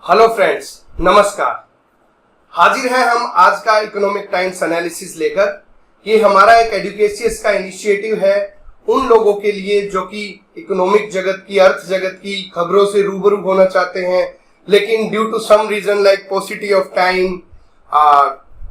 Hello friends, नमस्कार। हाजिर हैं हम आज का इकोनॉमिक टाइम्स एनालिसिस लेकर। ये हमारा एक एडुकेशियस का इनिशिएटिव है उन लोगों के लिए जो कि इकोनॉमिक जगत की, अर्थ जगत की खबरों से रूबरू होना चाहते हैं, लेकिन due to some reason like paucity of time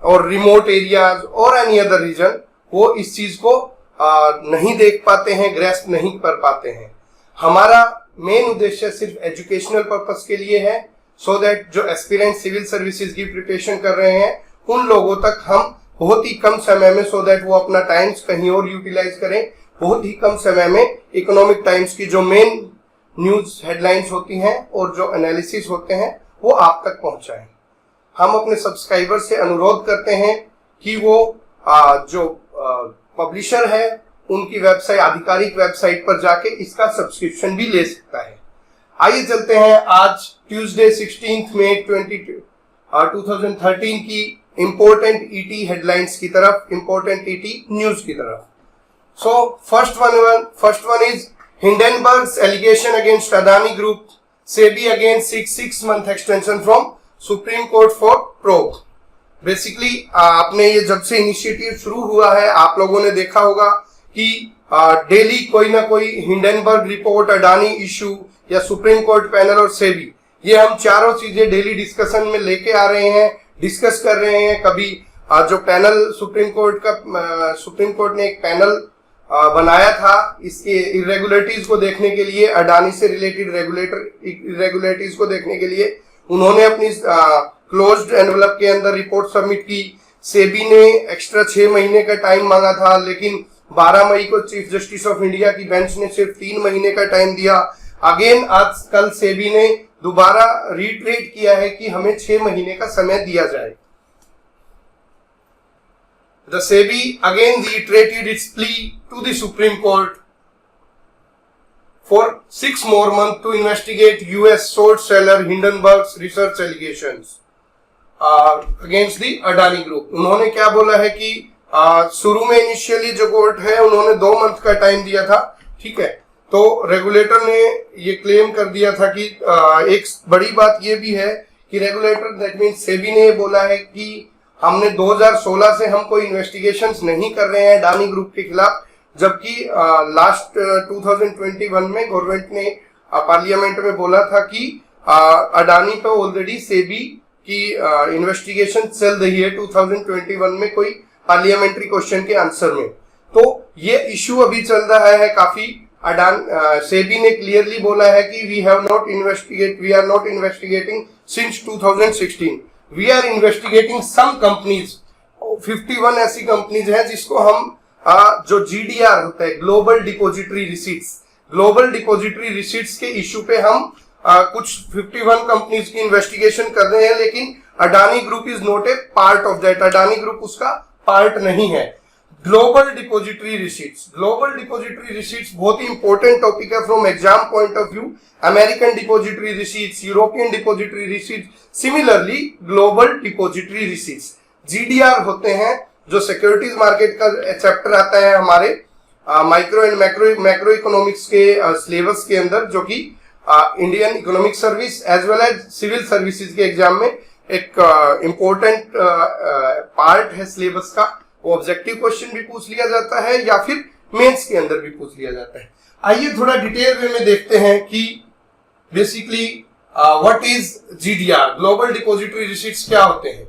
और रिमोट एरियाज और एनी अदर रीजन वो इस चीज को नहीं देख पाते हैं, ग्रेस्प नहीं कर पाते हैं। हमारा मेन उद्देश्य सिर्फ एजुकेशनल पर्पस के लिए है, सो दैट जो एस्पिरेंट सिविल सर्विसेज की प्रिपरेशन कर रहे हैं उन लोगों तक हम बहुत ही कम समय में, सो दैट वो अपना टाइम्स कहीं और यूटिलाइज करें, बहुत ही कम समय में इकोनॉमिक टाइम्स की जो मेन न्यूज हेडलाइंस होती हैं और जो एनालिसिस होते हैं वो आप तक पहुंचाएं। हम अपने सब्सक्राइबर से अनुरोध करते हैं कि वो जो पब्लिशर है उनकी वेबसाइट, आधिकारिक वेबसाइट पर जाके इसका सब्सक्रिप्शन भी ले सकता है। आइए चलते हैं आज ट्यूसडे 16 मई 2013 की इंपॉर्टेंट ईटी हेडलाइंस की तरफ, इंपॉर्टेंट ईटी न्यूज की तरफ। So first one is Hindenburg's allegation against Adani group, SEBI again seeks 6 month extension from Supreme Court for probe. Basically आपने ये जब से इनिशिएटिव शुरू हुआ है आप लोगों ने देखा होगा कि डेली कोई ना कोई हिंडनबर्ग रिपोर्ट, अडानी इशू या सुप्रीम कोर्ट पैनल और सेबी, ये हम चारों चीजें डेली डिस्कशन में लेके आ रहे हैं, डिस्कस कर रहे हैं। कभी जो पैनल सुप्रीम कोर्ट ने एक पैनल बनाया था इसके इरेगुलरिटीज को देखने के लिए, अडानी से रिलेटेड इरेगुलरिटीज को देखने के लिए उन्होंने अपनी क्लोज्ड एनवलप के अंदर रिपोर्ट सबमिट की। सेबी ने एक्स्ट्रा 6 महीने का टाइम मांगा था, लेकिन 12 मई को चीफ जस्टिस ऑफ इंडिया की बेंच ने सिर्फ 3 महीने का टाइम दिया। अगेन आज कल सेबी ने दोबारा रीट्रेट किया है कि हमें 6 महीने का समय दिया जाए। The SEBI again reiterated its plea to the Supreme Court for 6 more months to investigate US short seller Hindenburg's research allegations against the Adani Group। उन्होंने क्या बोला है कि शुरू में इनिशियली जो कोर्ट है उन्होंने 2 मंथ का टाइम दिया था, ठीक है। तो रेगुलेटर ने ये क्लेम कर दिया था कि एक बड़ी बात ये भी है कि रेगुलेटर, दैट मींस सेबी ने ये बोला है कि हमने 2016 से हम कोई इन्वेस्टिगेशंस नहीं कर रहे हैं अडानी ग्रुप के खिलाफ, जबकि लास्ट 2021 में गवर्नमेंट ने पार्लियामेंट में बोला था कि अडानी पे ऑलरेडी सेबी की इन्वेस्टिगेशन चल रही है 2021 में कोई पार्लियामेंट्री क्वेश्चन के आंसर में। तो ये इशू अभी चल रहा है काफी। सेबी ने क्लियरली बोला है कि we are not investigating since 2016, we are investigating some companies. 51 ऐसी कंपनीज हैं जिसको हम जो GDR होता है, ग्लोबल डिपोजिटरी रिसीट्स के इशू पे हम कुछ 51 कंपनीज की इन्वेस्टिगेशन कर रहे हैं, लेकिन Adani group is not a part of that. Adani group उसका पार्ट नहीं है। ग्लोबल डिपोजिटरी रिसीट्स बहुत ही इंपॉर्टेंट टॉपिक है from exam point of view. American depository receipts, European depository receipts, similarly global depository receipts. GDR होते हैं जो सिक्योरिटीज मार्केट का chapter आता है हमारे माइक्रो एंड मैक्रो इकोनॉमिक्स के सिलेबस के अंदर, जो कि Indian economic service as well as civil services के एग्जाम में एक इम्पोर्टेंट पार्ट है सिलेबस का। वो ऑब्जेक्टिव क्वेश्चन भी पूछ लिया जाता है या फिर मेंस के अंदर भी पूछ लिया जाता है। आइए थोड़ा डिटेल वे में देखते हैं कि basically what is GDR, global depository receipts क्या होते हैं।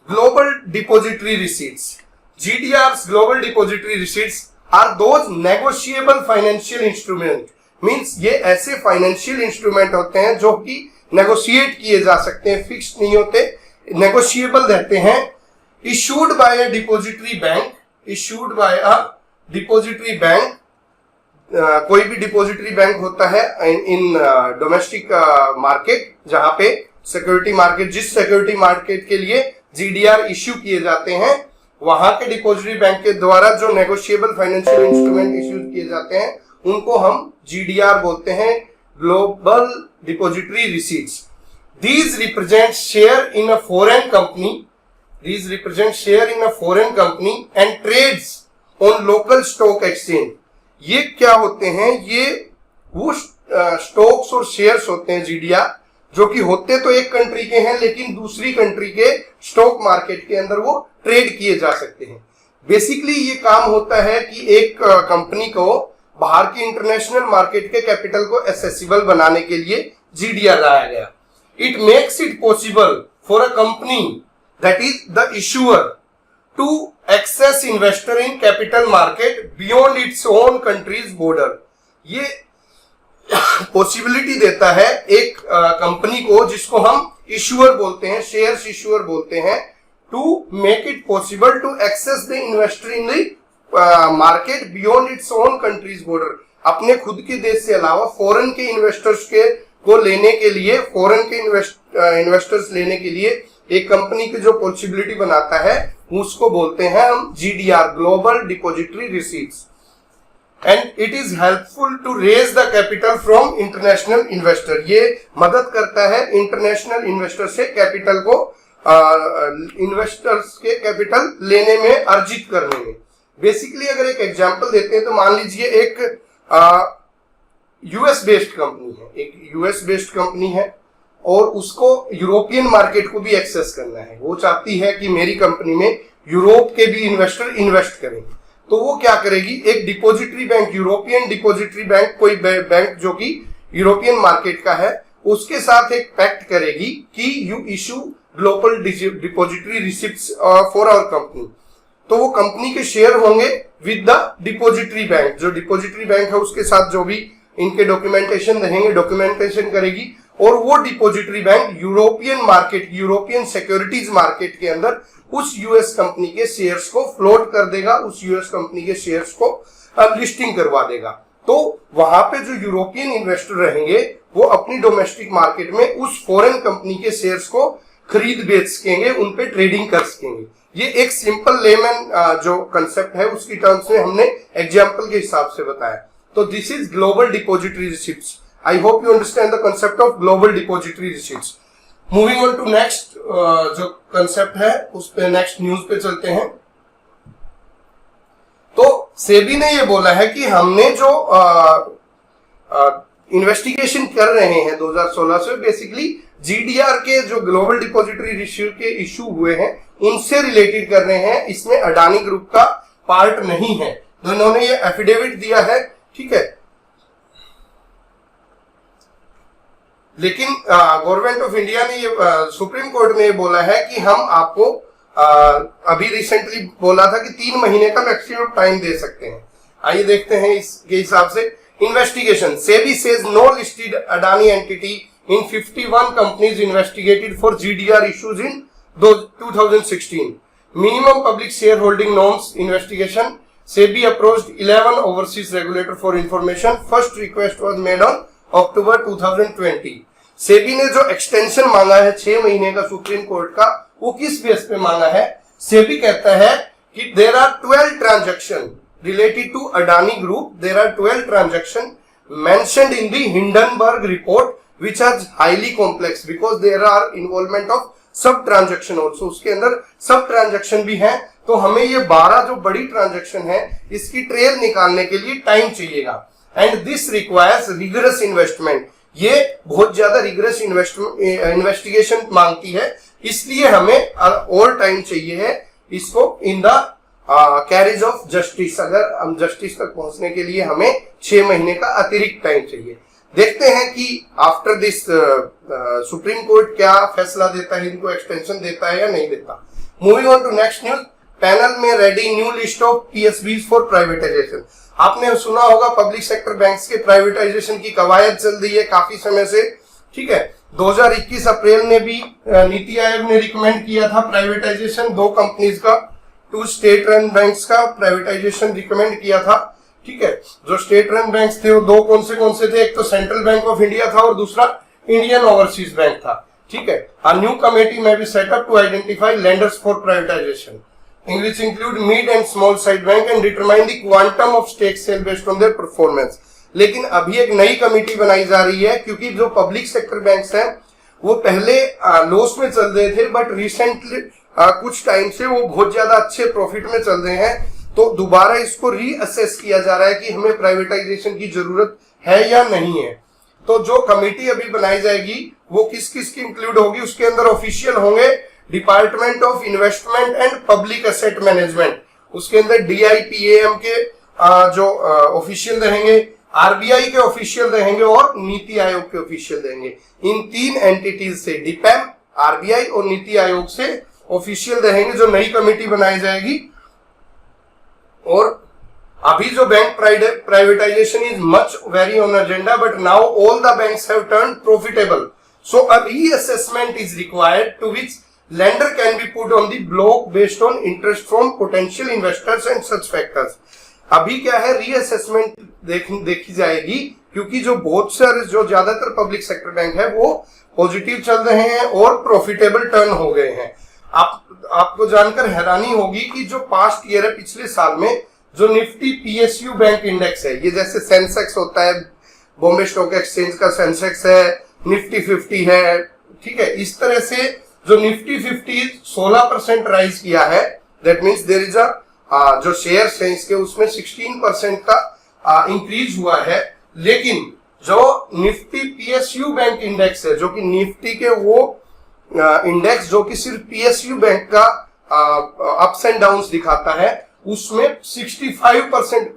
Global depository receipts, GDRs, global depository receipts are those negotiable financial instrument, means ये ऐसे फाइनेंशियल इंस्ट्रूमेंट होते हैं जो कि नेगोशिएट किए जा सकते हैं, फिक्स नहीं होते, नेगोशिएबल रहते हैं। issued by a depository bank, कोई भी डिपोजिटरी बैंक होता है इन डोमेस्टिक मार्केट, जहां पे सिक्योरिटी मार्केट, जिस सिक्योरिटी मार्केट के लिए GDR इश्यू किए जाते हैं, वहां के डिपोजिटरी बैंक के द्वारा जो नेगोशिएबल फाइनेंशियल इंस्ट्रूमेंट इश्यू किए जाते हैं उनको हम GDR बोलते हैं, global depository receipts. These represent share in a foreign company and trades on local stock exchange। ये क्या होते हैं? ये वो स्टॉक्स और शेयर्स होते हैं GDR जो कि होते तो एक कंट्री के हैं लेकिन दूसरी कंट्री के स्टॉक मार्केट के अंदर वो ट्रेड किए जा सकते हैं। बेसिकली ये काम होता है कि एक कंपनी को बाहर की इंटरनेशनल मार्केट के कैपिटल को एक्सेसिबल बनाने के लिए जीडीआर लाया गया। It makes it possible for a company that is the issuer to access investor in capital market beyond its own countries border. ये पॉसिबिलिटी देता है एक कंपनी को, जिसको हम इशूअर बोलते हैं, शेयर्स इशूअर बोलते हैं, to make it possible to access the investor in the market beyond its own countries border. अपने खुद के देश से अलावा फॉरेन के इन्वेस्टर्स के को लेने के लिए, फॉरेन के इन्वेस्टर्स लेने के लिए एक कंपनी की जो पॉसिबिलिटी बनाता है उसको बोलते हैं हम GDR, global depository receipts. And it is helpful to raise the capital from international investor. ये मदद करता है इंटरनेशनल इन्वेस्टर से कैपिटल को, इन्वेस्टर्स के कैपिटल लेने में, अर्जित करने में। बेसिकली अगर एक एग्जांपल देते हैं तो मान लीजिए एक यूएस बेस्ड कंपनी है, एक यूएस बेस्ड कंपनी है और उसको यूरोपियन मार्केट को भी एक्सेस करना है। वो चाहती है कि मेरी कंपनी में यूरोप के भी इन्वेस्टर इन्वेस्ट करें, तो वो क्या करेगी, एक depository bank, European depository bank, कोई बैंक जो कि यूरोपियन मार्केट का है, उसके साथ एक पैक्ट करेगी कि you issue global depository receipts for our company. तो वो कंपनी के शेयर होंगे विद द डिपॉजिटरी बैंक। जो डिपॉजिटरी बैंक है उसके साथ जो भी इनके डॉक्यूमेंटेशन रहेंगे, डॉक्यूमेंटेशन करेगी और वो depository bank European market, European securities market के अंदर उस यूएस कंपनी के शेयर्स को फ्लोट कर देगा, उस यूएस कंपनी के शेयर्स को लिस्टिंग करवा देगा। तो वहां पे जो यूरोपियन इन्वेस्टर रहेंगे वो अपनी डोमेस्टिक मार्केट में उस फॉरेन कंपनी के शेयर्स को खरीद बेच सकेंगे, उन पे ट्रेडिंग कर सकेंगे। ये एक सिंपल लेमन जो कंसेप्ट है उसकी टर्म्स में हमने एग्जांपल के हिसाब से बताया। तो this is global depository receipts. I hope you understand the concept of global depository receipts. Moving on to next जो कंसेप्ट है उस पे, नेक्स्ट न्यूज पे चलते हैं। तो सेबी ने ये बोला है कि हमने जो इन्वेस्टिगेशन कर रहे हैं 2016 से, बेसिकली जीडीआर के जो ग्लोबल डिपॉजिटरी रिसिप्ट के इशू हुए हैं उनसे रिलेटेड कर रहे हैं, इसमें अडानी ग्रुप का पार्ट नहीं है। तो इन्होंने ये एफिडेविट दिया है, ठीक है, लेकिन गवर्नमेंट ऑफ इंडिया ने ये, सुप्रीम कोर्ट ने ये बोला है कि हम आपको अभी रिसेंटली बोला था कि 3 महीने का मैक्सिमम टाइम दे सकते हैं। आइए देखते हैं इसके हिसाब से। Investigation, SEBI says no listed Adani entity in 51 companies investigated for GDR issues in 2016. Minimum public shareholding norms investigation. SEBI approached 11 overseas regulator for information. First request was made on October 2020. SEBI ने जो एक्सटेंशन मांगा है 6 महीने का supreme court का, वो किस base पे मांगा है? SEBI कहता है कि there are 12 transactions related to Adani Group. There are 12 transactions mentioned in the Hindenburg report, which are highly complex because there are involvement of सब ट्रांजैक्शन ऑल्सो, उसके अंदर सब ट्रांजैक्शन भी हैं। तो हमें ये 12 जो बड़ी ट्रांजैक्शन है इसकी ट्रेल निकालने के लिए टाइम चाहिएगा। And this requires rigorous investment, ये बहुत ज्यादा रिगरस इन्वेस्टिगेशन मांगती है, इसलिए हमें और टाइम चाहिए है इसको in the carriage of justice. अगर हम जस्टिस तक पहुंचने के लिए हमें 6 महीने का अतिरिक्त टाइम चाहिए। देखते हैं कि आफ्टर दिस सुप्रीम कोर्ट क्या फैसला देता है, इनको एक्सटेंशन देता है या नहीं देता। Moving on to next news. Panel में ready new list of PSBs for privatisation. आपने सुना होगा पब्लिक सेक्टर बैंक्स के प्राइवेटाइजेशन की कवायद चल रही है काफी समय से, ठीक है। 2021 अप्रैल में भी नीति आयोग ने रिकमेंड किया था प्राइवेटाइजेशन 2 कंपनीज का, 2 स्टेट रन बैंक्स का प्राइवेटाइजेशन रिकमेंड किया था, ठीक है। जो स्टेट रन बैंक्स थे वो 2 कौन से थे, एक तो सेंट्रल बैंक ऑफ इंडिया था और दूसरा इंडियन ओवरसीज बैंक था, ठीक है। A new committee may be set up to identify lenders for privatisation in which include mid and small side bank and determine the quantum of stake sale based on their performance. लेकिन अभी एक नई committee बनाई जा रही है क्योंकि जो पब्लिक सेक्टर बैंक्स हैं वो पहले लॉस में चल रहे थे, बट रिसेंटली कुछ टाइम से वो बहुत ज्यादा अच्छे प्रॉफिट में चल रहे हैं। तो दोबारा इसको रीअसेस किया जा रहा है कि हमें प्राइवेटाइजेशन की जरूरत है या नहीं है। तो जो कमेटी अभी बनाई जाएगी वो किस किस की इंक्लूड होगी, उसके अंदर ऑफिशियल होंगे department of investment and public asset management, उसके अंदर DIPAM के जो ऑफिशियल रहेंगे, RBI के ऑफिशियल रहेंगे और नीति आयोग के ऑफिशियल रहेंगे। इन 3 एंटिटीज से DIPAM, RBI और नीति आयोग से ऑफिशियल रहेंगे जो नई कमेटी बनाई जाएगी। और अभी जो bank privatisation is much very on agenda, but now all the banks have turned profitable, so a reassessment is required to which lender can be put on the block based on interest from potential investors and such factors। अभी क्या है, reassessment देखी जाएगी क्योंकि जो बहुत सारे जो ज्यादातर पब्लिक सेक्टर बैंक है वो पॉजिटिव चल रहे हैं और प्रॉफिटेबल टर्न हो गए हैं। आपको जानकर हैरानी होगी कि जो पास्ट ईयर है, पिछले साल में जो निफ्टी PSU बैंक इंडेक्स है, ये जैसे सेंसेक्स होता है, बॉम्बे स्टॉक एक्सचेंज का सेंसेक्स है, निफ्टी 50 है, ठीक है, इस तरह से जो निफ्टी 50 16% राइज किया है, that means there is a जो शेयर्स हैं इसके उसमें 16% का इंक्रीज हुआ है। लेकिन जो निफ्टी PSU बैंक इंडेक्स है, जो कि निफ्टी के वो इंडेक्स जो कि सिर्फ PSU बैंक का अप्स एंड डाउन्स दिखाता है, उसमें 65%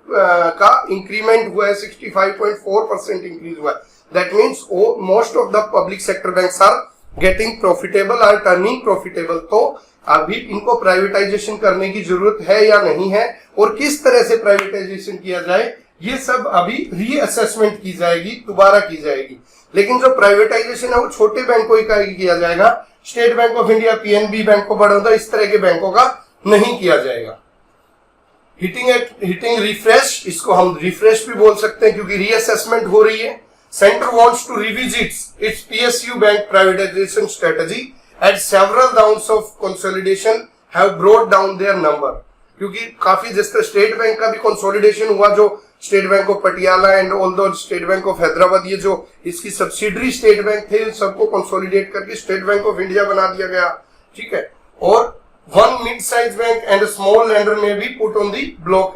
का इंक्रीमेंट हुआ है, 65.4% इंक्रीज हुआ है। That means most of the public sector banks are getting profitable, are turning profitable. तो अभी इनको प्राइवेटाइजेशन करने की जरूरत है या नहीं है, और किस तरह से प्राइवेटाइजेशन किया जाए, ये सब अभी रीअसेसमेंट की जाएगी, दोबारा की जाएगी। लेकिन जो प्राइवेटाइजेशन है वो छोटे बैंकों का ही किया जाएगा, state bank of India, PNB, bank of Baroda, इस तरह के बैंकों का नहीं किया जाएगा। हिटिंग रिफ्रेश, इसको हम रिफ्रेश भी बोल सकते हैं क्योंकि रीअसेसमेंट हो रही है। Center wants to revisit its PSU bank privatization strategy as several rounds of consolidation have brought down their number। क्योंकि काफी जिस तरह स्टेट बैंक का भी कंसोलिडेशन हुआ, जो state bank of Patiala and all दो स्टेट बैंक ऑफ हैदराबाद, ये जो इसकी सब्सिडरी स्टेट बैंक थे, सबको कंसोलिडेट करके स्टेट बैंक ऑफ इंडिया बना दिया गया, ठीक है। और one mid size bank and small lender में भी पुट ऑन दी ब्लॉक,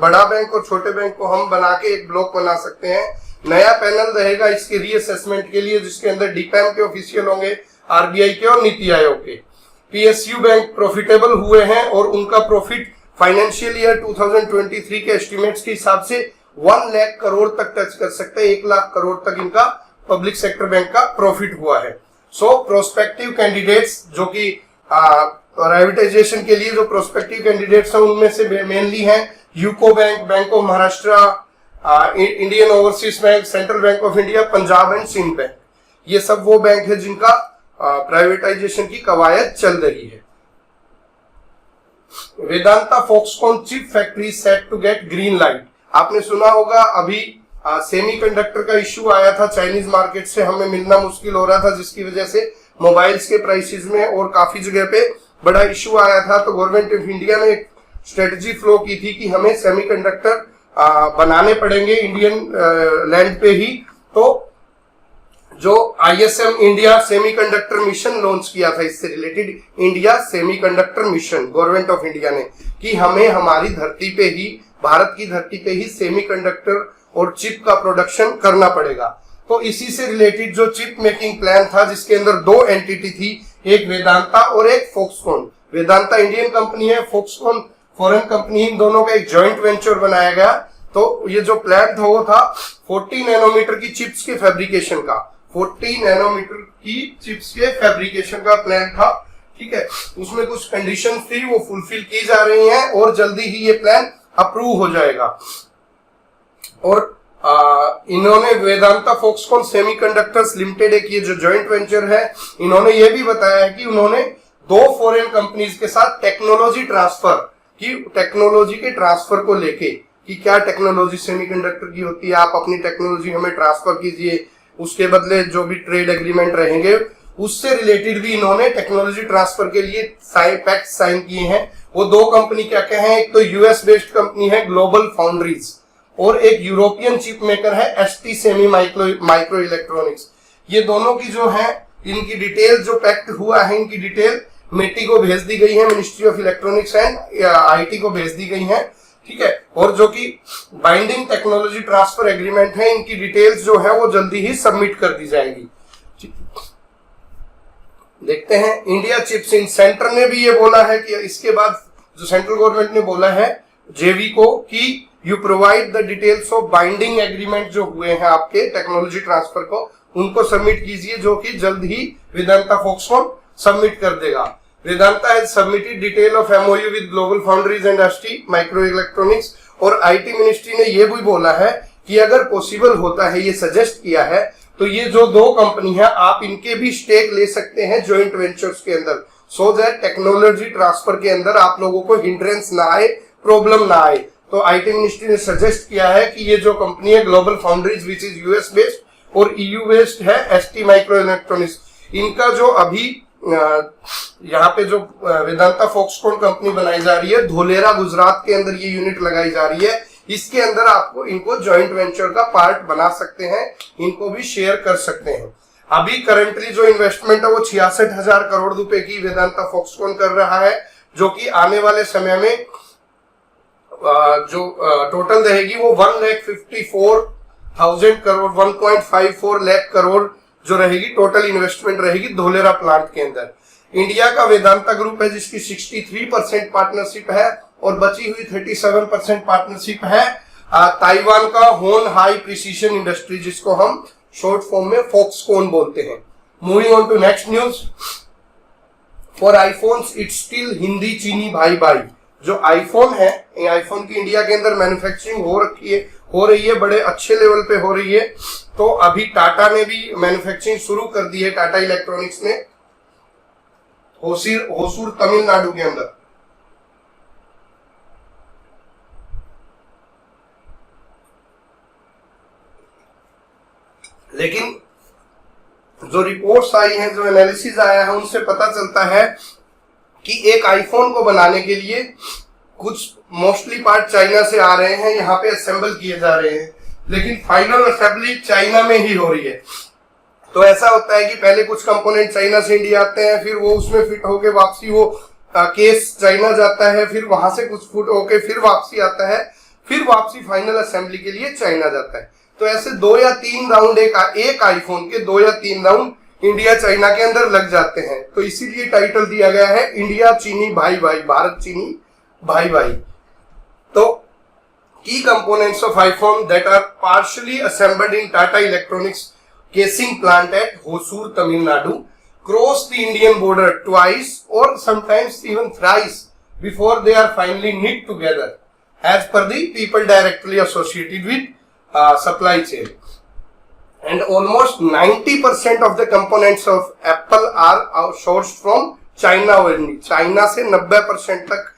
बड़ा बैंक और छोटे बैंक को हम बना के एक ब्लॉक बना सकते हैं। नया पैनल रहेगा इसके रीअसेसमेंट के लिए, जिसके अंदर DIPAM के ऑफिशियल होंगे, RBI के और नीति आयोग के। PSU बैंक प्रॉफिटेबल हुए हैं और उनका प्रॉफिट फाइनेंशियल ईयर 2023 के एस्टिमेट्स के हिसाब से 1 लाख करोड़ तक टच कर सकते हैं, 1 लाख करोड़ तक इनका पब्लिक सेक्टर बैंक का प्रॉफिट हुआ है। सो प्रोस्पेक्टिव कैंडिडेट्स, जो कि प्राइवेटाइजेशन के लिए जो प्रोस्पेक्टिव कैंडिडेट्स हैं उनमें से मेनली हैं UCO Bank, Bank of Maharashtra, Indian Overseas Bank, Central Bank of India, Punjab and Sind Bank. ये सब वो बैंक है जिनका प्राइवेटाइजेशन की कवायद चल रही है। Vedanta Foxconn chip factory set to get green light. आपने सुना होगा अभी सेमीकंडक्टर का इश्यू आया था, चाइनीज मार्केट से हमें मिलना मुश्किल हो रहा था, जिसकी वजह से मोबाइल्स के प्राइसेस में और काफी जगह पे बड़ा इश्यू आया था। तो गवर्नमेंट ऑफ इंडिया ने एक स्ट्रेटजी फ्लो की थी कि हमें सेमीकंडक्टर बनाने पड़ेंगे इंडियन लैंड पे ही। तो जो ISM India semiconductor mission launch किया था, इससे related India semiconductor mission government of India ने, कि हमें हमारी धरती पे ही, भारत की धरती पे ही सेमीकंडक्टर और चिप का प्रोडक्शन करना पड़ेगा। तो इसी से रिलेटेड जो चिप मेकिंग प्लान था, जिसके अंदर 2 एंटिटी थी, एक वेदांता और एक फॉक्सकॉन। वेदांता इंडियन कंपनी है, फॉक्सकॉन फॉरेन कंपनी, इन दोनों का एक जॉइंट वेंचर बनाया गया। तो ये जो प्लान था वो था 40 नैनोमीटर की चिप्स के फैब्रिकेशन का, 40 नैनोमीटर की चिप्स के फैब्रिकेशन का प्लान था, ठीक है। उसमें कुछ कंडीशन थी, वो फुलफिल की जा रही हैं और जल्दी ही ये प्लान अप्रूव हो जाएगा। और इन्होंने वेदांता फॉक्सकॉन सेमीकंडक्टर्स लिमिटेड, एक ये जो जॉइंट वेंचर है, इन्होंने ये भी बताया है कि उन्होंने 2 फॉरेन कंपनीज के साथ टेक्नोलॉजी ट्रांसफर की, टेक्नोलॉजी के ट्रांसफर को लेके कि क्या टेक्नोलॉजी सेमीकंडक्टर की होती है, आप अपनी टेक्नोलॉजी हमें ट्रांसफर कीजिए, उसके बदले जो भी ट्रेड एग्रीमेंट रहेंगे उससे रिलेटेड भी इन्होंने टेक्नोलॉजी ट्रांसफर के लिए पैक्ट साइन किए हैं। वो 2 कंपनी क्या क्या है, एक तो US बेस्ड कंपनी है ग्लोबल फाउंड्रीज, और एक यूरोपियन चिप मेकर है ST सेमी माइक्रो इलेक्ट्रॉनिक्स। ये दोनों की जो है, इनकी डिटेल जो पैक्ट हुआ है, इनकी डिटेल METI को भेज दी गई है, ministry of electronics and IT को भेज दी गई है। ठीक है। और जो कि बाइंडिंग टेक्नोलॉजी ट्रांसफर एग्रीमेंट है, इनकी डिटेल्स जो है वो जल्दी ही सबमिट कर दी जाएंगी। देखते हैं इंडिया चिप्स इन, सेंटर ने भी ये बोला है कि इसके बाद जो सेंट्रल गवर्नमेंट ने बोला है जेवी को कि you provide the details of binding agreement जो हुए हैं आपके टेक्नोलॉजी ट्रांसफर को, उनको सबमिट कीजिए, जो कि जल्द ही वेदांता फॉक्सकॉन सबमिट कर देगा। Vedanta has submitted detail of MOU with global foundries and ST micro electronics, और आईटी मिनिस्ट्री ने ये भी बोला है कि अगर पॉसिबल होता है, ये सजेस्ट किया है, तो ये जो दो कंपनी है आप इनके भी स्टेक ले सकते हैं जॉइंट वेंचर्स के अंदर, सो दैट टेक्नोलॉजी ट्रांसफर के अंदर आप लोगों को हिंड्रेंस ना आए, प्रॉब्लम ना आए। तो आईटी मिनिस्ट्री ने सजेस्ट किया है कि ये जो कंपनी है global foundries which is US based और ईयू बेस्ड है एसटी माइक्रो इलेक्ट्रॉनिक्स, इनका जो अभी यहाँ पे जो वेदांता फॉक्सकॉन कंपनी बनाई जा रही है धोलेरा गुजरात के अंदर ये यूनिट लगाई जा रही है, इसके अंदर आपको इनको जॉइंट वेंचर का पार्ट बना सकते हैं, इनको भी शेयर कर सकते हैं। अभी करंटली जो इन्वेस्टमेंट है वो 66,000 करोड़ रुपए की वेदांता फॉक्सकॉन कर रहा है, जो कि आने वाले समय में जो टोटल रहेगी वो 1,54,000 करोड़ 1.54 लाख करोड़ जो रहेगी टोटल इन्वेस्टमेंट रहेगी धोलेरा प्लांट के अंदर। इंडिया का वेदांता ग्रुप है जिसकी 63% पार्टनरशिप है और बची हुई 37% पार्टनरशिप है ताइवान का होन हाई प्रिसीशन इंडस्ट्री, जिसको हम शॉर्ट फॉर्म में फॉक्सकॉन बोलते हैं। Moving on to next news, for iPhones it's still Hindi चीनी भाई भाई। जो आईफोन है, ये आईफोन की इंडिया के अंदर मैन्युफैक्चरिंग हो रही है, बड़े अच्छे लेवल पे हो रही है। तो अभी टाटा ने भी मैन्युफैक्चरिंग शुरू कर दी है, टाटा इलेक्ट्रॉनिक्स ने होसूर तमिलनाडु के अंदर। लेकिन जो रिपोर्ट्स आई हैं, जो एनालिसिस आया है, उनसे पता चलता है कि एक आईफोन को बनाने के लिए कुछ मोस्टली पार्ट चाइना से आ रहे हैं, यहाँ पे असेंबल किए जा रहे हैं, लेकिन फाइनल असेंबली चाइना में ही हो रही है। तो ऐसा होता है कि पहले कुछ कंपोनेंट चाइना से इंडिया आते हैं, फिर वो उसमें फिट होके वापसी वो केस चाइना जाता है, फिर वहां से कुछ फिट होके फिर वापसी आता है, फिर वापसी फाइनल असेंबली के लिए चाइना जाता है। तो ऐसे 2 या 3 राउंड एक आईफोन के 2 या 3 राउंड इंडिया चाइना के अंदर लग जाते हैं। तो इसीलिए टाइटल दिया गया है इंडिया चीनी भाई भाई, भारत चीनी भाई भाई। तो की components of iPhone that are partially assembled in Tata Electronics casing plant at Hosur, Tamil Nadu, cross the Indian border twice or sometimes even thrice before they are finally knit together, as per the people directly associated with supply chain. And almost 90% of the components of Apple are sourced from China only. China से 90% तक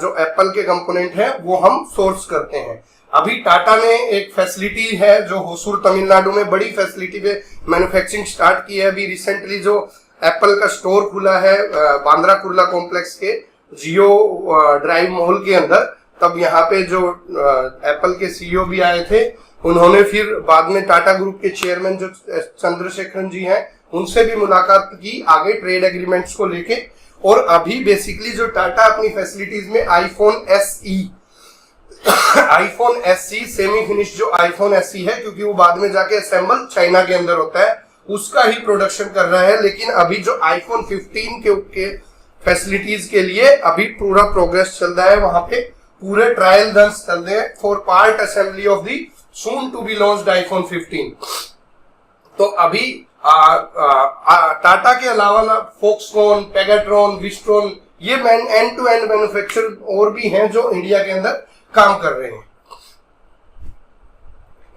जो Apple के component हैं वो हम source करते हैं। अभी टाटा ने एक फैसिलिटी है जो होसूर तमिलनाडु में बड़ी फैसिलिटी पे मैन्युफैक्चरिंग स्टार्ट की है। अभी रिसेंटली जो एप्पल का स्टोर खुला है बांद्रा कुर्ला कॉम्प्लेक्स के जियो ड्राइव मॉल के अंदर, तब यहाँ पे जो एप्पल के सीईओ भी आए थे, उन्होंने फिर बाद में टाटा ग्रुप के चेयरमैन जो चंद्रशेखरन जी हैं उनसे भी मुलाकात की आगे ट्रेड एग्रीमेंट्स को लेके। और अभी बेसिकली जो टाटा अपनी फैसिलिटीज में आईफोन एसई सेमी फिनिश जो आईफोन एसई है, क्योंकि वो बाद में जाके असेंबल चाइना के अंदर होता है, उसका ही प्रोडक्शन कर रहा है। लेकिन अभी जो आईफोन 15 के फैसिलिटीज के लिए अभी पूरा प्रोग्रेस चल रहा है, वहां पे पूरे ट्रायल रन चल रहे हैं for part assembly of the soon to be launched iPhone 15। तो अभी टाटा के अलावा फॉक्सकॉन, पेगाट्रॉन, विस्ट्रॉन, ये एंड टू एंड मैन्युफैक्चर और भी हैं जो इंडिया के अंदर काम कर रहे हैं।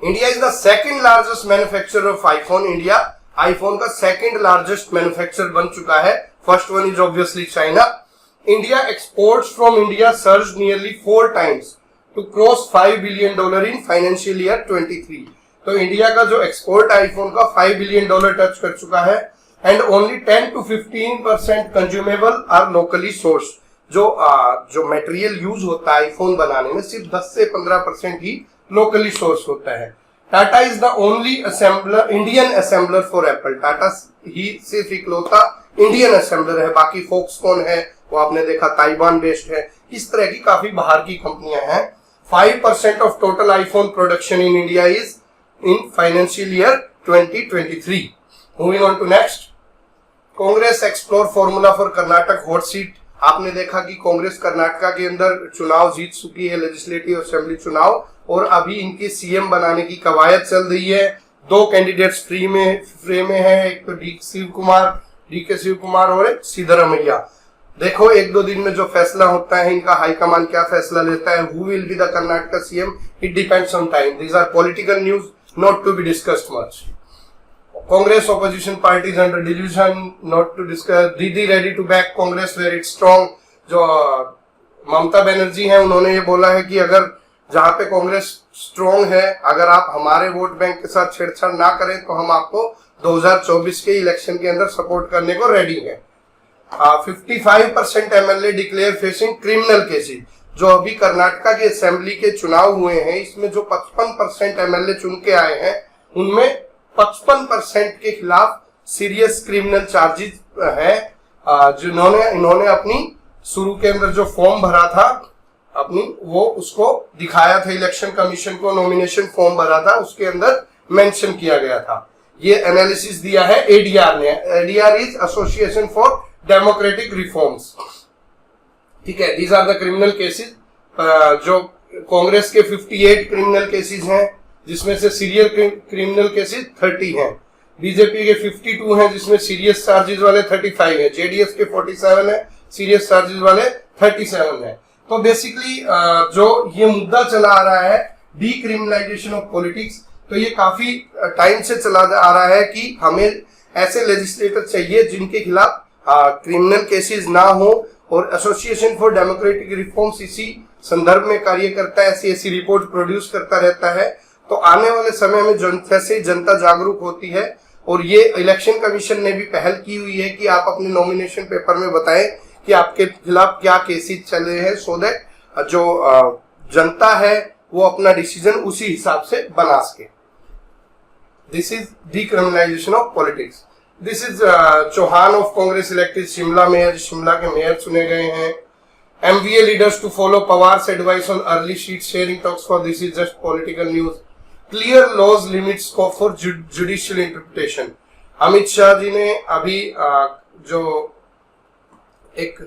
India is the second largest manufacturer of iPhone. India iPhone का सेकंड लार्जेस्ट मैन्युफैक्चरर बन चुका है। First one is obviously China. India exports from India surge nearly 4 times to cross $5 billion in financial year 23। तो India का जो export iPhone का $5 billion touch कर चुका है। And only 10 to 15% consumable are locally source. जो मटेरियल यूज होता है आईफोन बनाने में सिर्फ 10 से 15% ही लोकली सोर्स होता है। Tata is the only assembler, Indian assembler for Apple. Tata ही सिर्फ इकलौता इंडियन असेंबलर है। बाकी फॉक्सकॉन है, वो आपने देखा ताइवान बेस्ड है। इस तरह की काफी बाहर की कंपनियां हैं 5% of total iPhone production in India is in financial year 2023. Moving on to next. Congress explore formula for Karnataka hot seat. आपने देखा कि कांग्रेस कर्नाटका के अंदर चुनाव जीत चुकी है, लेजिस्लेटिव असेंबली चुनाव, और अभी इनकी सीएम बनाने की कवायद चल रही है। 2 कैंडिडेट्स फ्री में है, एक तो डी के शिव कुमार और एक सिद्धरामैया। देखो 1-2 दिन में जो फैसला होता है, इनका हाईकमान क्या फैसला लेता है, who will be the Karnataka CM, it depends on time. These are political news not to be discussed much. Congress opposition parties under delusion not to discuss. Didi ready to back Congress where it's strong. जो ममता बनर्जी हैं, उन्होंने ये बोला है कि अगर जहां पे कांग्रेस स्ट्रॉन्ग है, अगर आप हमारे वोट बैंक के साथ छेड़छाड़ ना करें तो हम आपको 2024 के इलेक्शन के अंदर सपोर्ट करने को रेडी हैं। 55% MLA declare facing criminal cases. जो अभी कर्नाटका के असेंबली के चुनाव हुए हैं, इसमें जो 55% एमएलए चुन के आए हैं, उनमें 55% के खिलाफ सीरियस क्रिमिनल चार्जेस है। जिन्होंने इन्होंने अपनी शुरू के अंदर जो फॉर्म भरा था अपनी, वो उसको दिखाया था इलेक्शन कमीशन को, नॉमिनेशन फॉर्म भरा था, उसके अंदर मेंशन किया गया था। ये एनालिसिस दिया है एडीआर ने। ADR is Association for Democratic Reforms. ठीक है, these are the criminal cases. जो कांग्रेस के 58 क्रिमिनल केसेस हैं, जिसमें से सीरियस क्रिमिनल केसेस 30 हैं। बीजेपी के 52 हैं, जिसमें सीरियस चार्जेस वाले 35 हैं। जेडीएस के 47 हैं, सीरियस चार्जेस वाले 37 हैं। तो बेसिकली जो ये मुद्दा चला आ रहा है डीक्रिमिनलाइजेशन ऑफ पॉलिटिक्स, तो ये काफी टाइम से चला आ रहा है कि हमें ऐसे लेजिस्लेटर चाहिए जिनके खिलाफ क्रिमिनल केसेस ना हो, और एसोसिएशन फॉर डेमोक्रेटिक रिफॉर्म्स इसी संदर्भ में कार्य करता है, ऐसी रिपोर्ट प्रोड्यूस करता रहता है। तो आने वाले समय में जैसे जनता जागरूक होती है, और ये इलेक्शन कमीशन ने भी पहल की हुई है कि आप अपने नॉमिनेशन पेपर में बताएं कि आपके खिलाफ क्या केसेस चले हैं, सो दैट जो जनता है वो अपना डिसीजन उसी हिसाब से बना सके। This is decriminalisation of politics. This is Chauhan of Congress elected Shimla mayor. Shimla के मेयर चुने गए हैं। MVA leaders to follow Pawar's advice on early seat sharing talks for this is just political news. Clear laws limit scope for judicial interpretation. Amit Shah ji ने अभी जो एक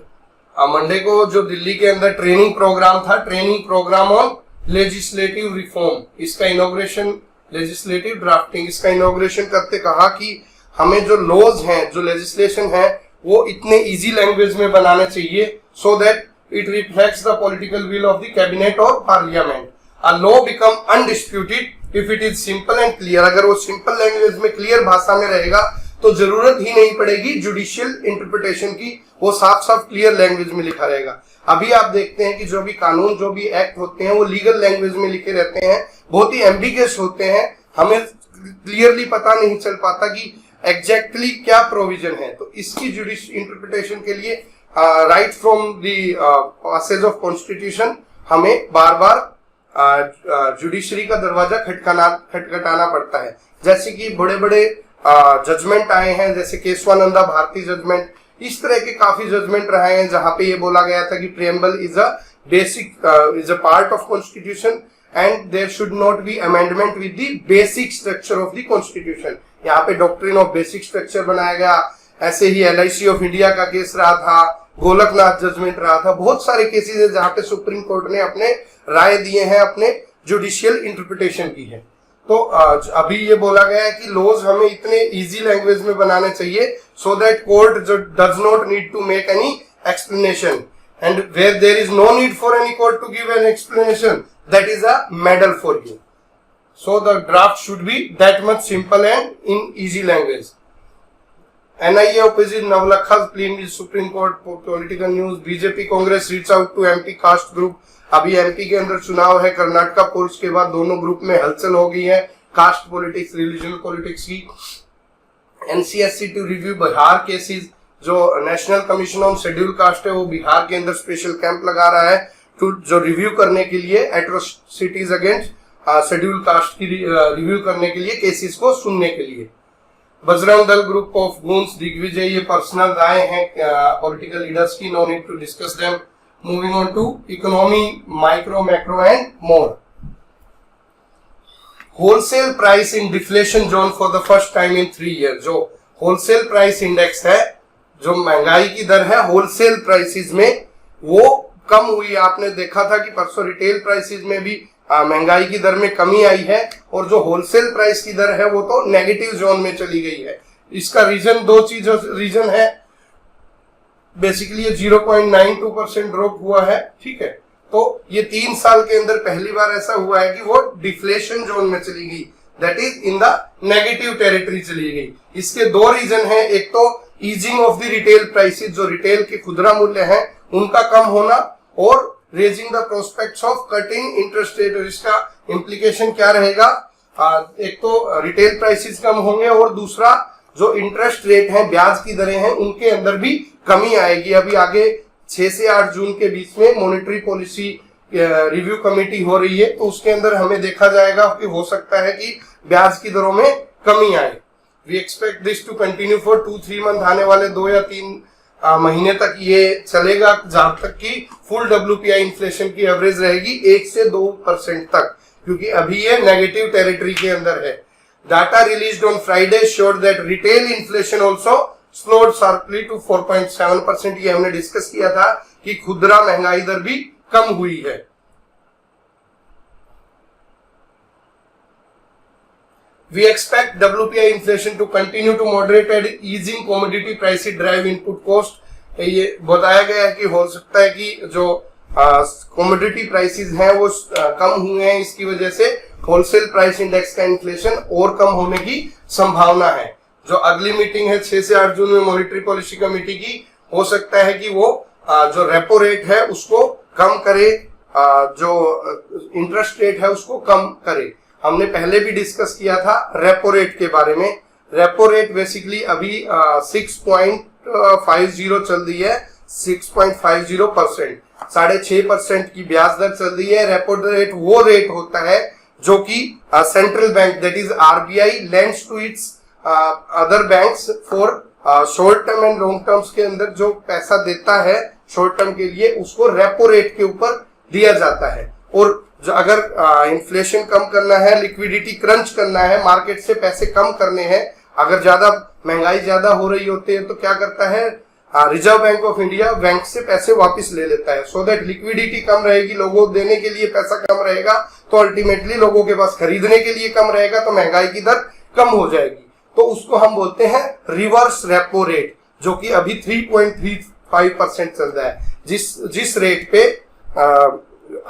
Monday को जो दिल्ली के अंदर ट्रेनिंग प्रोग्राम था, training programme on legislative reform, इसका इनॉग्रेशन, लेजिस्लेटिव ड्राफ्टिंग, इसका इनॉग्रेशन करते कहा कि हमें जो लॉज हैं, जो लेजिस्लेशन है, वो इतने इजी लैंग्वेज में बनाने चाहिए so that it reflects the political will of the cabinet or parliament. A law become undisputed if it is simple and clear. अगर वो सिंपल लैंग्वेज में, क्लियर भाषा में रहेगा तो जरूरत ही नहीं पड़ेगी जुडिशियल इंटरप्रिटेशन की, वो साफ साफ क्लियर लैंग्वेज में लिखा रहेगा। अभी आप देखते हैं कि जो भी कानून, जो भी एक्ट होते हैं, वो लीगल लैंग्वेज में लिखे रहते हैं, बहुत ही एम्बिगियस होते हैं, हमें क्लियरली पता नहीं चल पाता कि एग्जैक्टली क्या प्रोविजन है। तो इसकी जुडिशियल इंटरप्रिटेशन के लिए right from the passage of constitution हमें बार बार जुडिशरी का दरवाजा खटखटाना पड़ता है। जैसे कि बड़े बड़े जजमेंट आए हैं, जैसे केशवानंदा भारती जजमेंट, इस तरह के काफी जजमेंट रहे हैं जहां पे ये बोला गया था कि preamble is a part of constitution and there should not be amendment with the basic structure of the constitution. यहाँ पे डॉक्ट्रिन ऑफ बेसिक स्ट्रक्चर बनाया गया। ऐसे ही LIC ऑफ इंडिया का केस रहा था, गोलकनाथ जजमेंट रहा था, बहुत सारे केसेस है जहां पे सुप्रीम कोर्ट ने अपने राय दिए हैं, अपने जुडिशियल इंटरप्रिटेशन की है। तो अभी ये बोला गया है कि लॉज हमें इतने इजी लैंग्वेज में बनाने चाहिए so that court does not need to make any explanation, and where there is no need for any court to give an explanation, that is a medal for you. So the draft should be that much simple and in easy language. NIA opposite Navlakha's plea with Supreme Court political news. BJP Congress reach out to MP caste group. अभी MP के अंदर चुनाव है, Karnataka poles के बाद दोनों group में हलचल हो गई है कास्ट पॉलिटिक्स, रिलीजन पॉलिटिक्स की। NCSC to review Bihar cases. जो national commission on schedule caste है वो बिहार के अंदर स्पेशल कैंप लगा रहा है जो रिव्यू करने के लिए एट्रोसिटीज अगेंस्ट शेड्यूल कास्ट की रिव्यू करने के लिए, केसेस को सुनने के लिए। Bajrang Dal group of goons Digvijay, ये पर्सनल राय हैं पॉलिटिकल लीडर्स की, no need to discuss them. Moving on to economy, micro, macro and more. Wholesale price in deflation zone for the first time in 3 year. जो wholesale price index है, जो महंगाई की दर है होलसेल प्राइसेस में, वो कम हुई। आपने देखा था कि परसों रिटेल प्राइसेस में भी महंगाई की दर में कमी आई है, और जो होलसेल प्राइस की दर है वो तो नेगेटिव जोन में चली गई है। इसका रीजन दो चीजों रीजन है। बेसिकली ये 0.92% ड्रॉप हुआ है, ठीक है। तो ये 3 साल के अंदर पहली बार ऐसा हुआ है कि वो डिफ्लेशन जोन में चली गई, that is in the negative territory चली गई। इसके 2 रीजन है। एक तो easing of the retail prices, जो रिटेल के खुदरा मूल्य हैं उनका कम होना, और raising the prospects of cutting interest rate. इसका इम्प्लीकेशन क्या रहेगा? एक तो रिटेल प्राइसेस कम होंगे, और दूसरा जो इंटरेस्ट रेट है, ब्याज की दरें हैं, उनके अंदर भी कमी आएगी। अभी आगे 6 से 8 जून के बीच में मॉनेटरी पॉलिसी रिव्यू कमेटी हो रही है, तो उसके अंदर हमें देखा जाएगा कि हो सकता है कि ब्याज की दरों में कमी आए। We expect this to continue for 2-3 month. आने वाले 2 या 3 महीने तक ये चलेगा, जहां तक कि फुल WPI इन्फ्लेशन की एवरेज रहेगी 1 से 2% तक, क्योंकि अभी ये नेगेटिव टेरिटरी के अंदर है। Data released on Friday showed that retail inflation also slowed sharply to 4.7%। ये हमने डिस्कस किया था कि खुदरा महंगाई दर भी कम हुई है। We expect WPI inflation to continue to moderate and easing commodity prices drive input cost। ये बताया गया है कि हो सकता है कि जो कमोडिटी प्राइसेस हैं वो कम हुए हैं, इसकी वजह से होलसेल प्राइस इंडेक्स का इन्फ्लेशन और कम होने की संभावना है। जो अगली मीटिंग है 6 से 8 जून में मॉनेटरी पॉलिसी कमेटी की, हो सकता है कि वो जो रेपो रेट है उसको कम करे, जो इंटरेस्ट रेट है उसको कम करे। हमने पहले भी डिस्कस किया था रेपो रेट के बारे में। रेपो रेट बेसिकली अभी 6.50 चल रही है, 6.50%, 6.5% की ब्याज दर चल रही है। रेपो रेट वो रेट होता है जो कि central bank that is RBI lends to its other banks for short term and long terms के अंदर जो पैसा देता है शॉर्ट टर्म के लिए, उसको रेपो रेट के ऊपर दिया जाता है। और जो अगर इन्फ्लेशन कम करना है, लिक्विडिटी क्रंच करना है, मार्केट से पैसे कम करने हैं, अगर ज्यादा महंगाई ज्यादा हो रही होती है तो क्या करता है reserve bank of India, bank से पैसे वापस ले लेता है, सो दैट लिक्विडिटी कम रहेगी, लोगों देने के लिए पैसा कम रहेगा, तो अल्टीमेटली लोगों के पास खरीदने के लिए कम रहेगा, तो महंगाई की दर कम हो जाएगी। तो उसको हम बोलते हैं रिवर्स रेपो रेट, जो कि अभी 3.35% चल रहा है। जिस रेट पे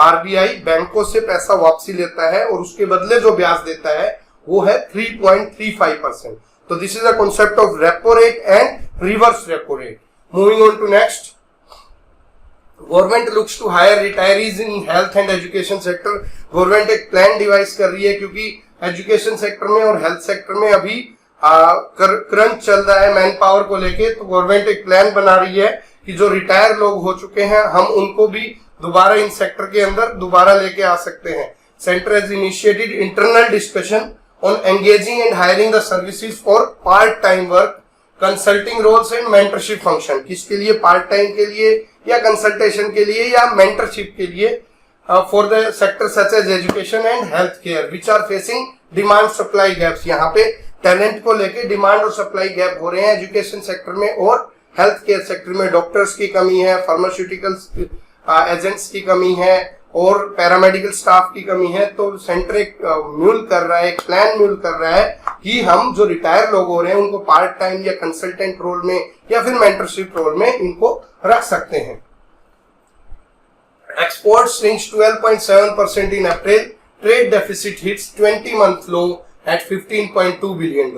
RBI बैंकों से पैसा वापसी लेता है और उसके बदले जो ब्याज देता है वो है 3.35%। तो this is the concept of repo rate and reverse repo rate. Moving on to next, government looks to hire retirees in health and education sector. Government एक प्लान डिवाइस कर रही है, क्योंकि एजुकेशन सेक्टर में और हेल्थ सेक्टर में अभी crunch चल रहा है मैन पावर को लेके। तो गवर्नमेंट एक प्लान बना रही है कि जो रिटायर लोग हो चुके हैं हम उनको भी दोबारा इन सेक्टर के अंदर दोबारा लेके आ सकते हैं। Centre has initiated internal discussion on engaging and hiring the services for part time work, consulting roles and mentorship function. किसके लिए? पार्ट टाइम के लिए या कंसल्टेशन के लिए या मेंटरशिप के लिए, for the sector such as education and health care which are facing demand supply gaps. यहाँ पे टैलेंट को लेके डिमांड और सप्लाई गैप हो रहे हैं एजुकेशन सेक्टर में और हेल्थ केयर सेक्टर में। डॉक्टर्स की कमी है, फार्मास्यूटिकल्स एजेंट्स की कमी है और पैरामेडिकल स्टाफ की कमी है। तो सेंटर एक म्यूल कर रहा है, एक प्लान म्यूल कर रहा है कि हम जो रिटायर लोग हो रहे हैं उनको पार्ट टाइम या कंसल्टेंट रोल में या फिर मेंटरशिप रोल में इनको रख सकते हैं। एक्सपोर्ट्स रिंच 12.7% इन अप्रैल, ट्रेड डेफिसिट हिट्स 20-month लो एट $15.2 बिलियन।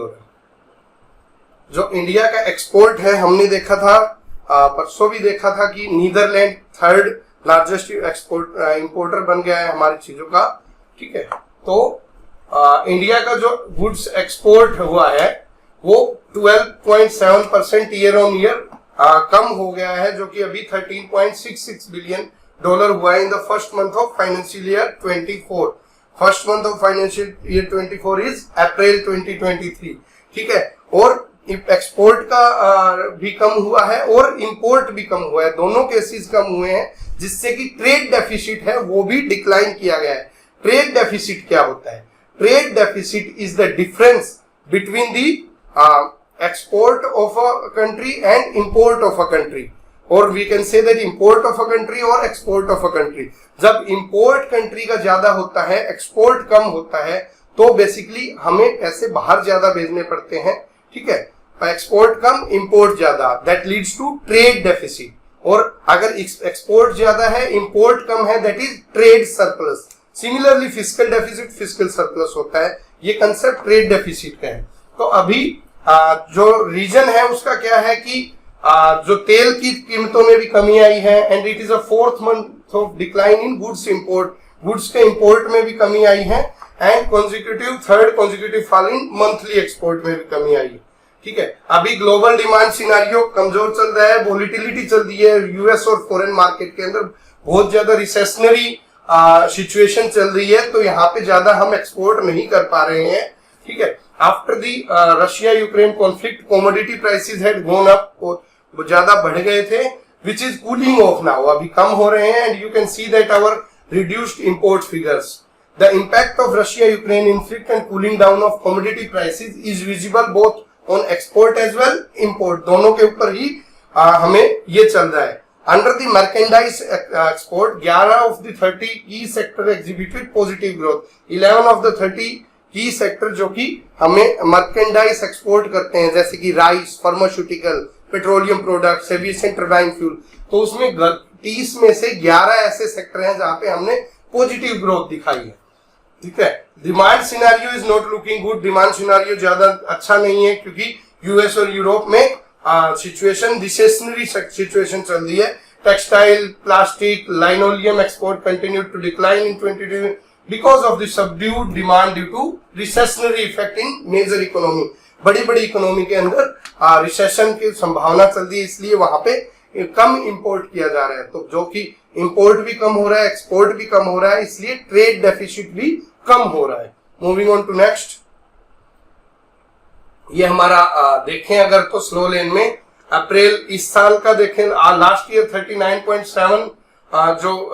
जो इंडिया का एक्सपोर्ट है, हमने देखा था परसों भी देखा था कि Netherlands 3rd largest export importer बन गया है हमारी चीजों का, ठीक है। तो इंडिया का जो गुड्स एक्सपोर्ट हुआ है वो 12.7% ईयर ऑन ईयर कम हो गया है, जो कि अभी $13.66 बिलियन हुआ है in the first month of financial year 24। First month of financial year 24 is अप्रैल 2023, ठीक है। और एक्सपोर्ट का भी कम हुआ है और इंपोर्ट भी कम हुआ है, दोनों केसेस कम हुए हैं, जिससे कि ट्रेड डेफिसिट है वो भी डिक्लाइन किया गया है। ट्रेड डेफिसिट क्या होता है? Trade deficit is the difference between the export of a country and import of a country, और we can say that import of a country और एक्सपोर्ट ऑफ अ कंट्री। जब import country का ज्यादा होता है, एक्सपोर्ट कम होता है, तो बेसिकली हमें पैसे बाहर ज्यादा भेजने पड़ते हैं, ठीक है। एक्सपोर्ट कम, इंपोर्ट ज्यादा, that leads to trade deficit. और अगर एक्सपोर्ट ज्यादा है, इंपोर्ट कम है, that is trade surplus. Similarly fiscal deficit, fiscal surplus होता है। ये कंसेप्ट ट्रेड डेफिसिट का है। तो अभी जो रीजन है उसका क्या है कि जो तेल की कीमतों में भी कमी आई है, and it is a 4th month of decline in goods import. Goods के इंपोर्ट में भी कमी आई है, and third consecutive fall in monthly export में भी कमी आई है, ठीक है। अभी ग्लोबल डिमांड सिनारियो कमजोर चल रहा है, वोलेटिलिटी चल रही है यूएस और फॉरेन मार्केट के अंदर, बहुत ज्यादा रिसेशनरी सिचुएशन चल रही है, तो यहाँ पे ज्यादा हम एक्सपोर्ट नहीं कर पा रहे हैं, ठीक है। After the Russia Ukraine conflict, commodity prices had gone up, वो ज्यादा बढ़ गए थे, which is cooling off now, अभी कम हो रहे हैं, and you can see that our reduced import figures. The impact of Russia Ukraine conflict and cooling down of commodity prices is visible both on export as well import, दोनों के ऊपर ही हमें ये चल रहा है। Under the merchandise export, 11 of the 30 की sector exhibited positive growth. 11 of the 30 की सेक्टर जो कि हमें मर्केंडाइज एक्सपोर्ट करते हैं, जैसे कि rice, pharmaceutical, petroleum products, aviation turbine fuel, तो उसमें 30 में से 11 ऐसे सेक्टर हैं जहां पे हमने पॉजिटिव ग्रोथ दिखाई है, ठीक है। Demand scenario is not looking good, demand scenario ज्यादा अच्छा नहीं है, क्योंकि यूएस और यूरोप में सिचुएशन रिसेशनरी सिचुएशन चल रही है। Textile, plastic, linoleum export continued to decline in 2022 because of the subdued demand due to recessionary effect in major economy। बड़ी बड़ी इकोनॉमी के अंदर रिसेशन की संभावना चल रही है, इसलिए वहां पे कम इंपोर्ट किया जा रहा है, तो जो कि इंपोर्ट भी कम हो रहा है, एक्सपोर्ट भी कम हो रहा है, इसलिए ट्रेड डेफिसिट भी कम हो रहा है। मूविंग ऑन टू नेक्स्ट, ये हमारा देखें अगर तो स्लो लेन में अप्रैल इस साल का देखें, लास्ट ईयर 39.7 जो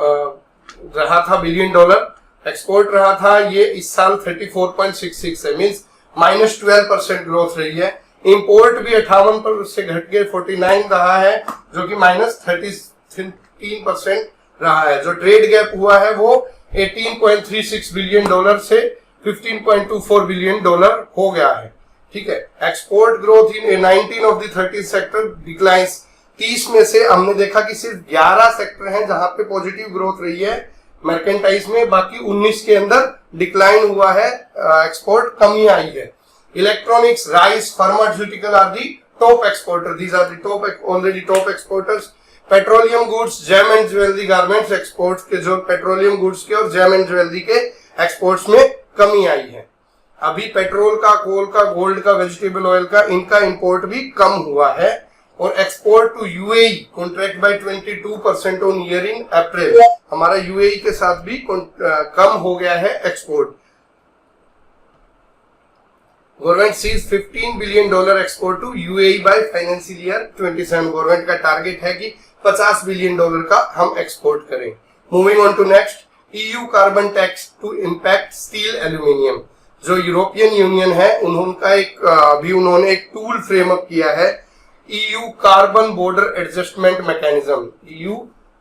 रहा था बिलियन डॉलर एक्सपोर्ट रहा था, ये इस साल 34.66 है, मींस -12% ग्रोथ रही है। इंपोर्ट भी 58 से घट के 49 रहा है, जो कि -13% रहा है। जो ट्रेड गैप हुआ है वो 18.36 बिलियन डॉलर से 15.24 बिलियन डॉलर हो गया है, ठीक है। Export growth in 19 of the 30 sector declines, 30 में से हमने देखा कि सिर्फ 11 सेक्टर हैं जहां पे पॉजिटिव ग्रोथ रही है मर्केंटाइज में, बाकी 19 के अंदर डिक्लाइन हुआ है, एक्सपोर्ट कमी आई है। Electronics, rice, pharmaceutical are the top exporter, these are the top already top exporters. Petroleum goods, gem and jewellery, garments exports के, जो पेट्रोलियम गुड्स के और जेम एंड ज्वेलरी के एक्सपोर्ट्स में कमी आई है। अभी पेट्रोल का, कोल का, गोल्ड का, वेजिटेबल ऑयल का, इनका इंपोर्ट भी कम हुआ है। और export to UAE contract by 22% on year in April, हमारा यूएई के साथ भी कम हो गया है export. Government sees $15 billion export to UAE by financial year 27। Government का टारगेट है कि $50 बिलियन का हम एक्सपोर्ट करें। Moving on to next, EU carbon tax to impact steel aluminium. जो यूरोपियन यूनियन है उन्होंने एक टूल फ्रेमअप किया है, EU Carbon Border Adjustment Mechanism, EU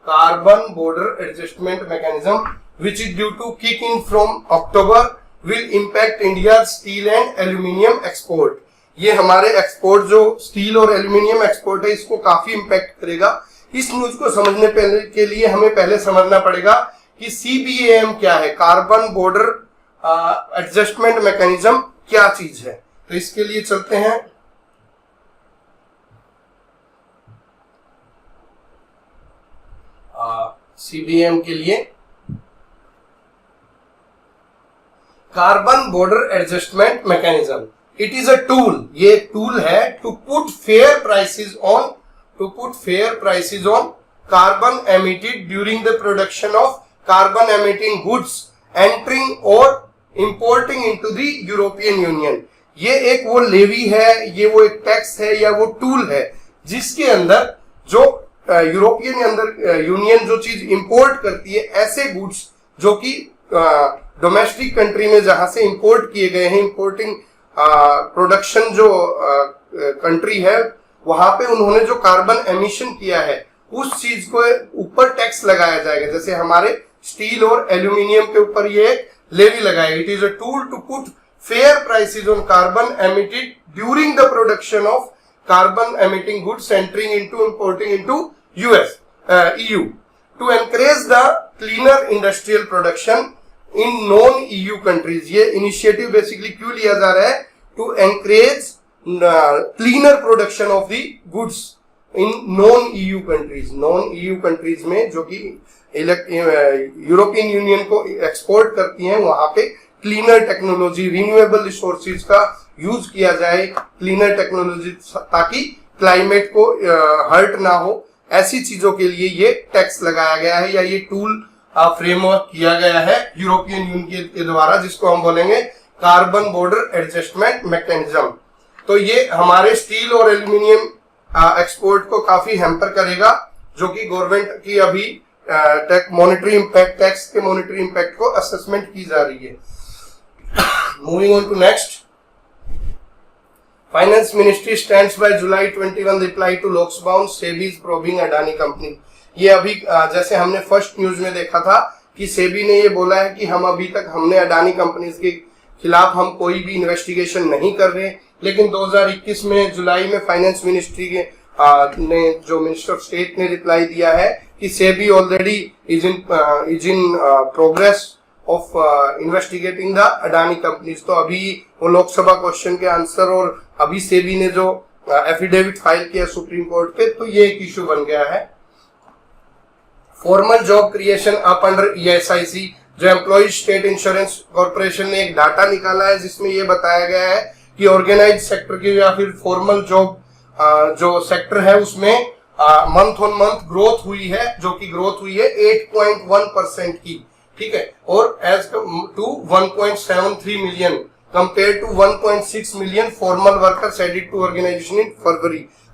Carbon Border Adjustment Mechanism, which is due to kick in from October, will impact India's steel and aluminium export। ये हमारे export जो steel और एल्यूमिनियम एक्सपोर्ट है इसको काफी इम्पैक्ट करेगा। इस न्यूज को समझने के लिए हमें पहले समझना पड़ेगा कि CBAM क्या है, कार्बन बॉर्डर एडजस्टमेंट मैकेनिज्म क्या चीज है। तो इसके लिए चलते हैं, CBAM के लिए carbon border adjustment mechanism, it is a tool, ये एक टूल है to put fair prices on carbon emitted during the production of carbon emitting goods entering और importing into the European Union. ये एक वो लेवी है, ये वो एक टैक्स है या वो टूल है जिसके अंदर जो यूरोपियन अंदर यूनियन जो चीज इंपोर्ट करती है, ऐसे गुड्स जो कि डोमेस्टिक कंट्री में जहां से इंपोर्ट किए गए हैं, इंपोर्टिंग प्रोडक्शन जो कंट्री है, वहां पे उन्होंने जो कार्बन एमिशन किया है उस चीज को ऊपर टैक्स लगाया जाएगा। जैसे हमारे स्टील और एल्यूमिनियम के ऊपर ये लेवी लगाएगी। It is a tool to put fair prices on carbon emitted during the production of carbon emitting goods entering into importing into US EU to encourage the cleaner industrial production in non EU countries. ये initiative basically क्यों लिया जा रहा है? To encourage cleaner production of the goods in non EU countries. Non EU countries में जो कि European union को एक्सपोर्ट करती हैं, वहां पे क्लीनर टेक्नोलॉजी, रिन्यूएबल रिसोर्सेज का यूज किया जाए, क्लीनर टेक्नोलॉजी, ताकि क्लाइमेट को हर्ट ना हो। ऐसी चीजों के लिए ये टैक्स लगाया गया है या ये टूल फ्रेमवर्क किया गया है यूरोपियन यूनियन के द्वारा, जिसको हम बोलेंगे कार्बन बॉर्डर एडजस्टमेंट मैकेनिज्म। तो ये हमारे स्टील और एल्यूमिनियम एक्सपोर्ट को काफी हैम्पर करेगा, जो कि गवर्नमेंट की अभी मॉनेटरी इम्पैक्ट, टैक्स के मॉनेटरी इम्पैक्ट को असेसमेंट की जा रही है। Moving on to next, finance ministry stands by July 21 reply to Lok Sabha SEBI's probing Adani company. ये अभी जैसे हमने फर्स्ट न्यूज में देखा था कि सेबी ने ये बोला है कि हम अभी तक हमने अडानी कंपनीज के खिलाफ हम कोई भी इन्वेस्टिगेशन नहीं कर रहे, लेकिन 2021 में जुलाई में फाइनेंस मिनिस्ट्री के ने जो मिनिस्टर ऑफ स्टेट ने रिप्लाई दिया है कि SEBI already is in progress of investigating the Adani companies. तो अभी वो लोकसभा क्वेश्चन के आंसर और अभी सेबी ने जो एफिडेविट फाइल किया सुप्रीम कोर्ट पे, तो ये एक इशू बन गया है। Formal job creation up under ESIC, जो एम्प्लॉइज स्टेट इंश्योरेंस कॉर्पोरेशन ने एक डाटा निकाला है जिसमें ये बताया गया है कि ऑर्गेनाइज सेक्टर की या फिर फॉर्मल जॉब जो सेक्टर है उसमें मंथ ऑन मंथ ग्रोथ हुई है, जो कि ग्रोथ हुई है 8.1% की, ठीक है, और as to 1.73 million compare to 1.6 million formal workers added to organisation in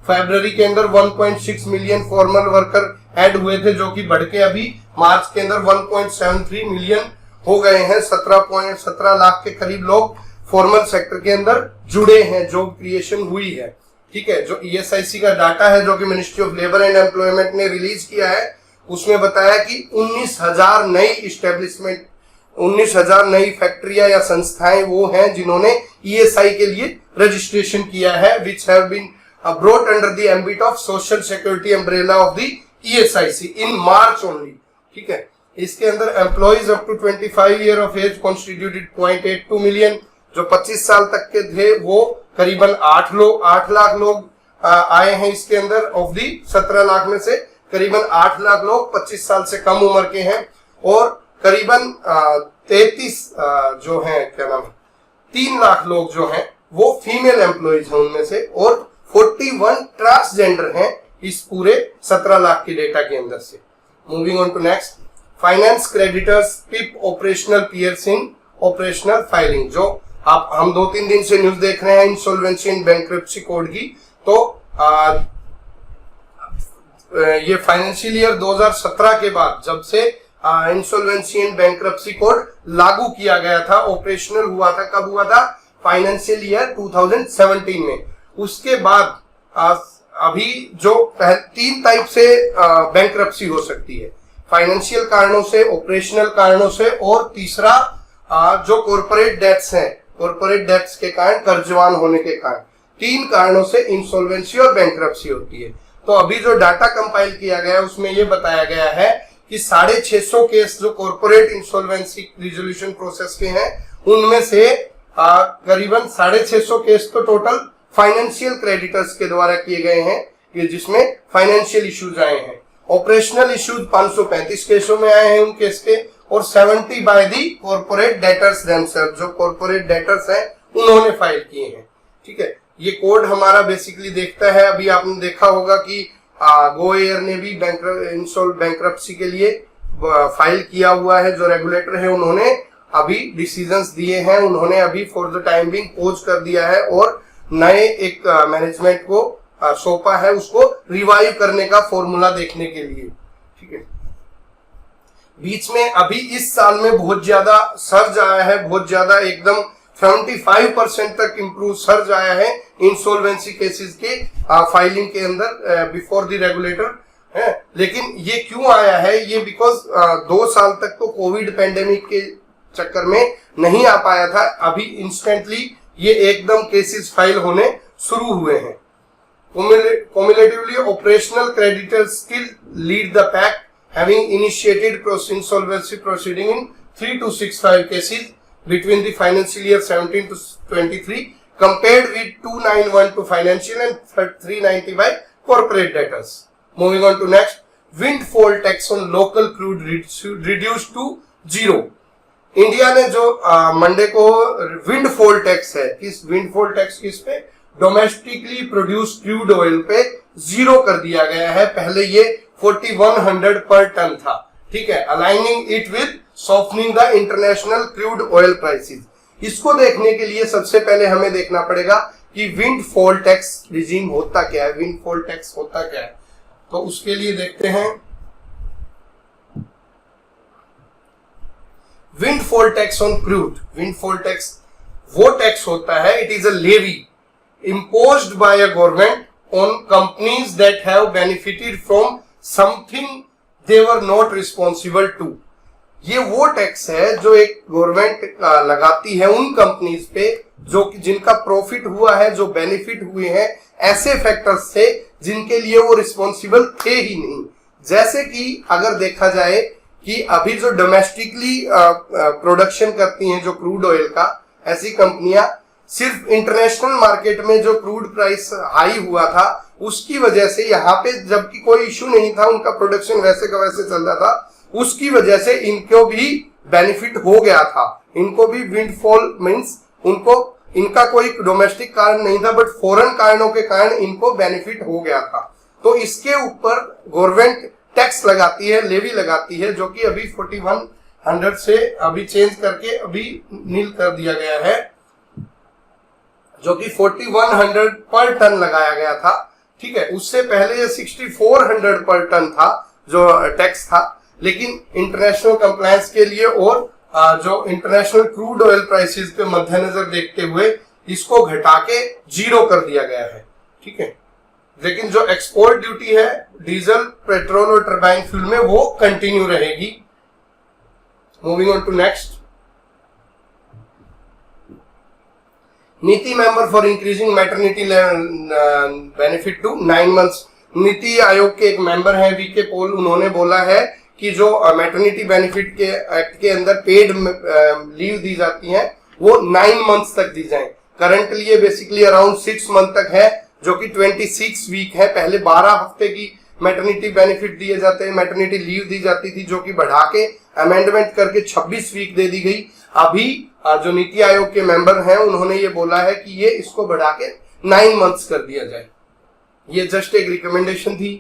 February के अंदर 1.6 मिलियन फॉर्मल वर्कर ऐड हुए थे, जो कि बढ़ के अभी मार्च के अंदर 1.73 मिलियन हो गए हैं। 17 लाख के करीब लोग फॉर्मल सेक्टर के अंदर जुड़े हैं, जॉब क्रिएशन हुई है, ठीक है। जो ESIC का डाटा है जो कि ministry of labour and employment ने रिलीज किया है, उसमें बताया कि 19,000 नई इस्टेब्लिशमेंट, 19,000 नई फैक्ट्रियां या संस्थाएं वो हैं जिन्होंने ESI के लिए रजिस्ट्रेशन किया है, which have been brought under the ambit of social security umbrella of the ESIC in March only, ठीक है। इसके अंदर employees up to 25 year of age constituted 0.82 million, जो 25 साल तक के थे वो करीबन 8 लाख लोग आए हैं इसके अंदर। ऑफ दी 17 लाख में से करीबन 8 लाख लोग 25 साल से कम उम्र के हैं, और करीबन 33 जो हैं, क्या नाम है, 3 लाख लोग जो हैं वो फीमेल एम्प्लॉइज हैं उनमें से, और 41 ट्रांसजेंडर हैं इस पूरे 17 लाख के डेटा के अंदर से। Moving on to next, finance creditors pip operational peers in operational filing, जो हम 2-3 दिन से न्यूज देख रहे हैं इंसॉल्वेंसी एंड बैंक्रप्सी कोड की। तो ये फाइनेंशियल ईयर 2017 के बाद जब से इंसॉल्वेंसी एंड बैंक्रप्सी कोड लागू किया गया था, ऑपरेशनल हुआ था, कब हुआ था? फाइनेंशियल ईयर 2017 में। उसके बाद अभी जो 3 टाइप से बैंक्रप्सी हो सकती है, फाइनेंशियल कारणों से, ऑपरेशनल कारणों से, और तीसरा जो कॉर्पोरेट डेट्स हैं, कॉर्पोरेट डेट्स के कारण, कर्जवान होने के कारण, 3 कारणों से इंसॉल्वेंसी और बैंक्रप्सी होती है। तो अभी जो डाटा कंपाइल किया गया है उसमें यह बताया गया है कि 650 केस जो कॉर्पोरेट इंसॉल्वेंसी रिजोल्यूशन प्रोसेस के हैं, उनमें से करीबन 650 केस तो टोटल फाइनेंशियल क्रेडिटर्स के द्वारा किए गए हैं, ये जिसमें फाइनेंशियल इश्यूज आए हैं। ऑपरेशनल इश्यूज 535 केसों में आए हैं उन केस के, और 70 by the corporate debtors themselves, जो कॉर्पोरेट डेटर्स हैं उन्होंने फाइल किए हैं, ठीक है। ये कोड हमारा बेसिकली देखता है, अभी आपने देखा होगा कि गो एयर ने भी बैंक्रप्सी के लिए फाइल किया हुआ है, जो रेगुलेटर है उन्होंने अभी डिसीजंस दिए हैं, उन्होंने अभी for the time being pose कर दिया है और नए एक मैनेजमेंट को सौंपा है उसको रिवाइव करने का फॉर्मूला देखने के लिए। ठीक है, बीच में अभी इस साल में बहुत ज्यादा सर्ज आया है, बहुत ज्यादा एकदम 75% तक इंप्रूव सर्ज आया है इंसॉल्वेंसी केसेस के फाइलिंग के अंदर बिफोर द रेगुलेटर है। लेकिन ये क्यों आया है, ये बिकॉज 2 साल तक तो कोविड पेंडेमिक के चक्कर में नहीं आ पाया था, अभी इंस्टेंटली ये एकदम केसेस फाइल होने शुरू हुए हैं। Cumulatively, operational creditors still lead the pack, having initiated insolvency proceeding in 3265 cases between the financial year 17 to 23, compared with 2912 financial and 395 corporate debtors. Moving on to next, windfall tax on local crude reduced to 0. India ने जो Monday को windfall tax है, किस windfall tax किस पे, domestically produce crude oil पे 0 कर दिया गया है। पहले ये 4100 पर टन था। ठीक है, aligning it with softening the international crude oil prices. इसको देखने के लिए सबसे पहले हमें देखना पड़ेगा कि विंडफॉल टैक्स रिजीम होता क्या है, विंडफॉल टैक्स होता क्या है। तो उसके लिए देखते हैं, windfall tax on crude. Windfall tax वो टैक्स होता है, it is a levy imposed by a government on companies that have benefited from something they were not responsible to. ये वो टैक्स है जो एक गवर्नमेंट लगाती है उन कंपनीज पे जो जिनका प्रॉफिट हुआ है, जो बेनिफिट हुए हैं ऐसे फैक्टर्स से जिनके लिए वो रिस्पॉन्सिबल थे ही नहीं। जैसे कि अगर देखा जाए कि अभी जो डोमेस्टिकली प्रोडक्शन करती हैं जो क्रूड ऑयल का, ऐसी कंपनियां सिर्फ इंटरनेशनल मार्केट में जो क्रूड प्राइस हाई हुआ था उसकी वजह से, यहाँ पे जबकि कोई इश्यू नहीं था, उनका प्रोडक्शन वैसे का वैसे चल रहा था, उसकी वजह से इनको भी बेनिफिट हो गया था। इनको भी विंडफॉल मींस उनको, इनका कोई डोमेस्टिक कारण नहीं था बट फॉरेन कारणों के कारण इनको बेनिफिट हो गया था। तो इसके ऊपर गवर्नमेंट टैक्स लगाती है, लेवी लगाती है, जो कि अभी 4100 से अभी चेंज करके अभी नील कर दिया गया है, जो कि 4100 पर टन लगाया गया था। ठीक है, उससे पहले ये 6400 पर टन था जो टैक्स था, लेकिन इंटरनेशनल कंप्लायंस के लिए और जो इंटरनेशनल क्रूड ऑयल प्राइसेस के मद्देनजर देखते हुए इसको घटा के 0 कर दिया गया है। ठीक है, लेकिन जो एक्सपोर्ट ड्यूटी है डीजल, पेट्रोल और टर्बाइन फ्यूल में वो कंटिन्यू रहेगी। Moving on to next, NITI member for increasing maternity benefit to 9 months. NITI Aayog के एक मेंबर हैं वीके पॉल, उन्होंने बोला है कि जो मैटरनिटी बेनिफिट के एक्ट के अंदर पेड लीव दी जाती है वो 9 मंथ्स तक दी जाए। करंटली ये बेसिकली अराउंड 6 मंथ तक है, जो कि 26 वीक है। पहले 12 हफ्ते की मैटरनिटी बेनिफिट दिए जाते हैं, मैटरनिटी लीव दी जाती थी, जो कि बढ़ा के अमेंडमेंट करके 26 वीक दे दी गई। अभी जो नीति आयोग के मेंबर हैं उन्होंने ये बोला है कि ये इसको बढ़ा के 9 मंथ्स कर दिया जाए। ये जस्ट एक रिकमेंडेशन थी।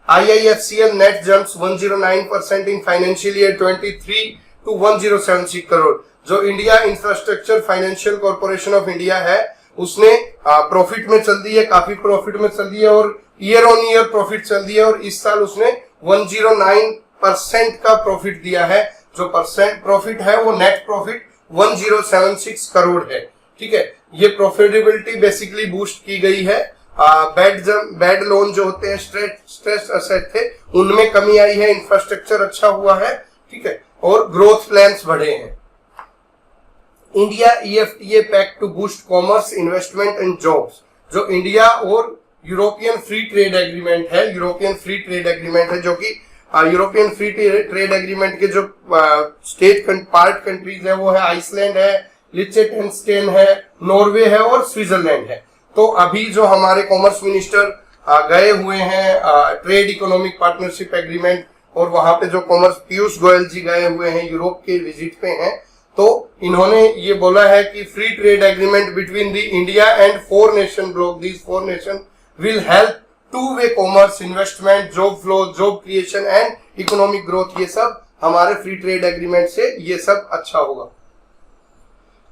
IIFCL net jumps 109% in financial year 23 to 1076 crore. जो India infrastructure financial corporation of India है उसने प्रॉफिट में चल दी है, काफी प्रॉफिट में चल दी है और ईयर ऑन ईयर प्रॉफिट चल दी है, और इस साल उसने 109% का प्रॉफिट दिया है। जो परसेंट प्रॉफिट है वो नेट प्रॉफिट 1076 करोड़ है। ठीक है, ये प्रॉफिटेबिलिटी बेसिकली बूस्ट की गई है। बैड लोन जो होते हैं, स्ट्रेस असेट थे, उनमें कमी आई है, इंफ्रास्ट्रक्चर अच्छा हुआ है। ठीक है, और ग्रोथ प्लान्स बढ़े हैं। India EFTA pact to boost commerce, investment and jobs. जो इंडिया और यूरोपियन फ्री ट्रेड एग्रीमेंट है, यूरोपियन फ्री ट्रेड एग्रीमेंट है, जो कि यूरोपियन फ्री ट्रेड एग्रीमेंट के जो स्टेट पार्ट कंट्रीज है वो है आइसलैंड है, लिechtenstein है, नॉर्वे है और स्विट्जरलैंड है। तो अभी जो हमारे कॉमर्स मिनिस्टर गए हुए हैं ट्रेड इकोनॉमिक पार्टनरशिप एग्रीमेंट, और वहां पे जो कॉमर्स पीयूष गोयल जी गए हुए हैं, यूरोप के विजिट पे हैं, तो इन्होंने ये बोला है कि free trade agreement between the India and 4 nation block, these 4 nation will help two-way commerce, investment, job flow, job creation and economic growth. ये सब हमारे फ्री ट्रेड एग्रीमेंट से ये सब अच्छा होगा।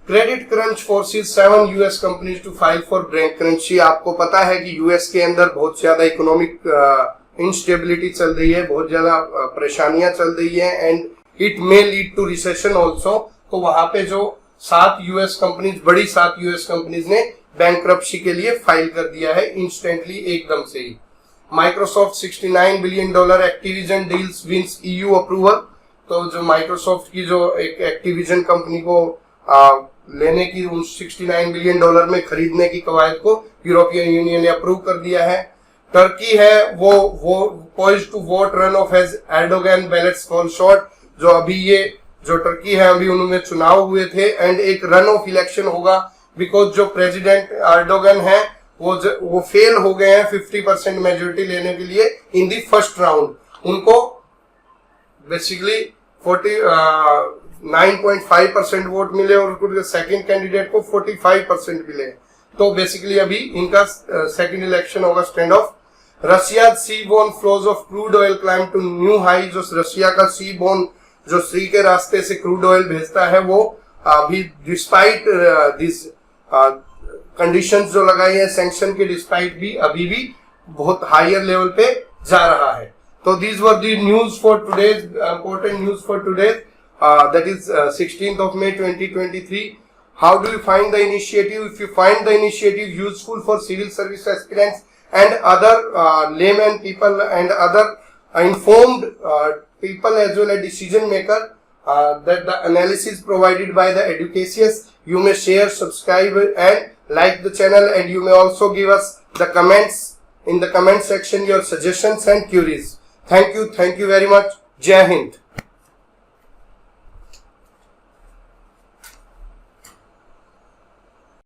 Credit crunch forces 7 US companies to file for bankruptcy. आपको पता है कि यूएस के अंदर बहुत ज्यादा इकोनॉमिक इंस्टेबिलिटी चल रही है, बहुत ज्यादा परेशानियां चल रही है and it may lead to recession also. तो वहां पे जो 7 यूएस कंपनीज, बड़ी 7 यूएस कंपनीज ने बैंक्रप्सी के लिए फाइल कर दिया है इंस्टेंटली, एकदम से ही। Microsoft $69 billion Activision deals wins EU approval. तो जो माइक्रोसॉफ्ट की जो एक एक्टिविजन कंपनी को लेने की, उन $69 बिलियन में खरीदने की कवायद को यूरोपियन यूनियन ने अप्रूव कर दिया है। टर्की है वो poised to vote run off as Erdogan ballots fall short. जो अभी ये जो टर्की है, अभी उनमें चुनाव हुए थे एंड एक रन ऑफ इलेक्शन होगा, बिकॉज जो प्रेसिडेंट एर्डोगन है वो फेल हो गए हैं 50% मेजोरिटी लेने के लिए इन दी फर्स्ट राउंड। उनको बेसिकली 9.5% वोट मिले और सेकंड कैंडिडेट को 45% मिले। तो बेसिकली अभी इनका सेकंड इलेक्शन होगा standoff. Russia seaborne flows of crude oil climb to new high. जो रशिया का सी बोन, जो सी के रास्ते से क्रूड ऑयल भेजता है, वो अभी डिस्पाइट दिस कंडीशंस जो लगाई है सैंक्शन के डिस्पाइट भी अभी भी बहुत हायर लेवल पे जा रहा है। तो these were the news for today's, important news for today's, that is 16th of May 2023. How do you find the initiative? If you find the initiative useful for civil service aspirants and other layman people and other informed people as well as decision maker, that the analysis provided by the educacious, you may share, subscribe and like the channel, and you may also give us the comments in the comment section your suggestions and queries. Thank you very much. Jai Hind.